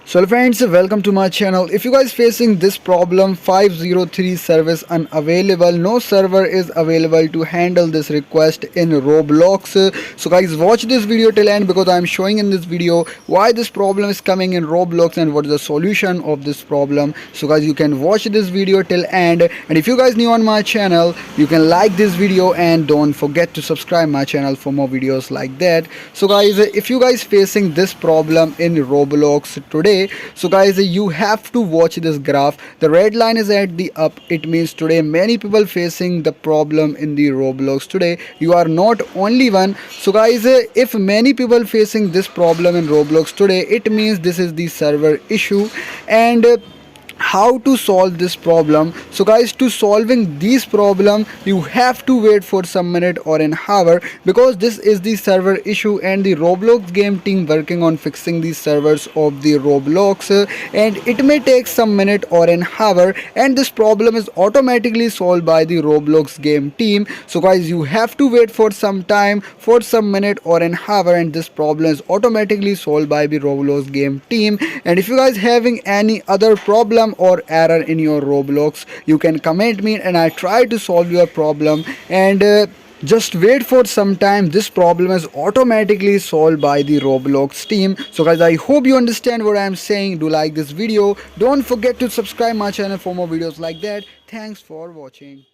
So friends, welcome to my channel. If you guys facing this problem 503 service unavailable, no server is available to handle this request in Roblox. So guys, watch this video till end because I am showing in this video why this problem is coming in Roblox and what is the solution of this problem. So guys, you can watch this video till end, and if you guys new on my channel, you can like this video and don't forget to subscribe my channel for more videos like that. So guys, if you guys facing this problem in Roblox today, so guys, you have to watch this graph. The red line is at the up. It means today many people facing the problem in the Roblox today. You are not only one. So guys, if many people facing this problem in Roblox today, it means this is the server issue. And how to solve this problem? So guys, to solving this problem, you have to wait for some minute or an hour, because this is the server issue and the Roblox game team working on fixing the servers of the Roblox, and it may take some minute or an hour, and this problem is automatically solved by the Roblox game team. So guys, you have to wait for some time, for some minute or an hour, and this problem is automatically solved by the Roblox game team. And if you guys having any other problem or error in your Roblox, you can comment me and I try to solve your problem. And just wait for some time, this problem is automatically solved by the Roblox team. So guys, I hope you understand what I am saying. Do like this video, don't forget to subscribe my channel for more videos like that. Thanks for watching.